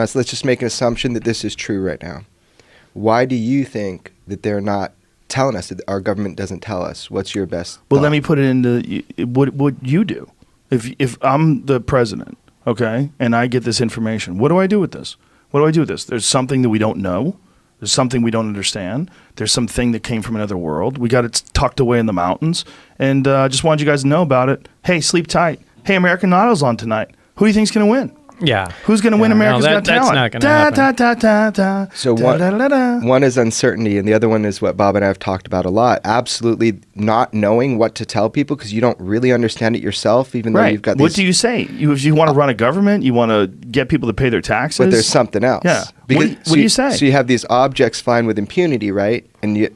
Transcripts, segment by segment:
So let's just make an assumption that this is true right now. Why do you think that they're not telling us, that our government doesn't tell us? What's your best Well, thought? let me put it into what you do. If I'm the president, okay, and I get this information, what do I do with this? What do I do with this? There's something that we don't know. There's something we don't understand. There's something that came from another world. We got it tucked away in the mountains. And just wanted you guys to know about it. Hey, sleep tight. Hey, American Idol's on tonight. Who do you think's going to win? Yeah. Who's going to win America's Got Talent? That's not going to happen. So one is uncertainty, and the other one is what Bob and I have talked about a lot. Absolutely not knowing what to tell people because you don't really understand it yourself, even though you've got these... What do you say? If you want to run a government, you want to get people to pay their taxes? But there's something else. Yeah. Because, what do you say? So you have these objects flying with impunity, right?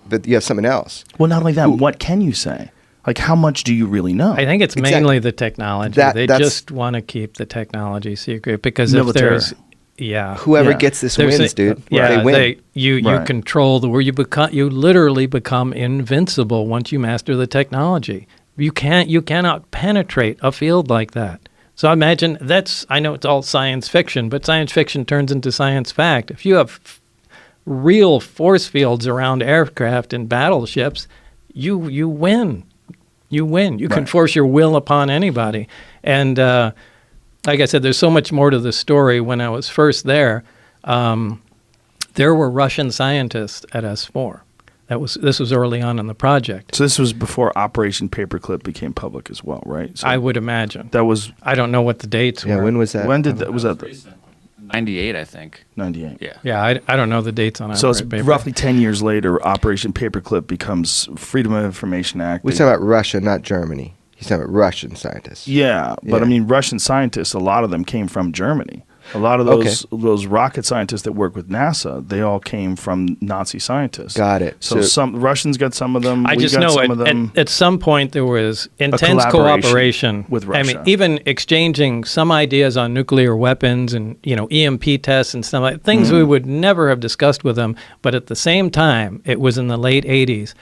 But you have something else. Well, not only that, what can you say? Like, how much do you really know? I think it's mainly the technology. They just want to keep the technology secret because military. If there's, whoever gets this wins, dude. They win. You control you literally become invincible once you master the technology. You cannot penetrate a field like that. So imagine I know it's all science fiction, but science fiction turns into science fact. If you have real force fields around aircraft and battleships, you win. You win. You can force your will upon anybody. And like I said, there's so much more to the story. When I was first there were Russian scientists at S4. This was early on in the project. So this was before Operation Paperclip became public as well, right? So I would imagine. That was... I don't know what the dates were. Yeah, when was that? When did that... Was that... 98, I think. 98. Yeah. Yeah, I don't know the dates on it. So it's roughly 10 years later, Operation Paperclip becomes Freedom of Information Act. We're talking about Russia, not Germany. He's talking about Russian scientists. Yeah, but I mean, Russian scientists, a lot of them came from Germany. A lot of those rocket scientists that work with NASA, they all came from Nazi scientists. Got it. So some Russians got some of them. I just know at some point there was intense cooperation with Russia. I mean, even exchanging some ideas on nuclear weapons and EMP tests and stuff like things we would never have discussed with them. But at the same time, it was in the late 80s.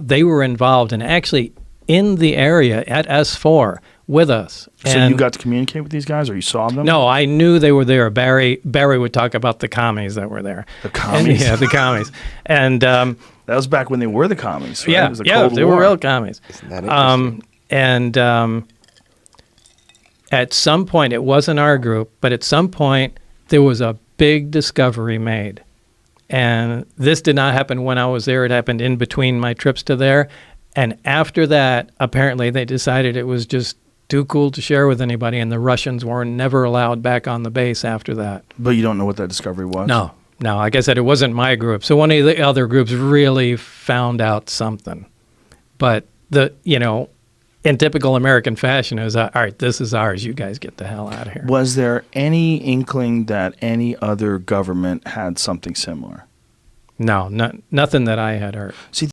They were involved and actually in the area at S4 with us. So you got to communicate with these guys, or you saw them? No, I knew they were there. Barry would talk about the commies that were there. The commies? Yeah, the commies. And that was back when they were the commies, right? Yeah, it was the Cold they War. were real commies. Isn't that interesting? At some point, it wasn't our group, but at some point, there was a big discovery made. And this did not happen when I was there. It happened in between my trips to there. And after that, apparently, they decided it was just too cool to share with anybody, and the Russians were never allowed back on the base after that. But you don't know what that discovery was? No. Like I said, it wasn't my group. So one of the other groups really found out something. But in typical American fashion, it was, all right, this is ours. You guys get the hell out of here. Was there any inkling that any other government had something similar? No, nothing that I had heard. See,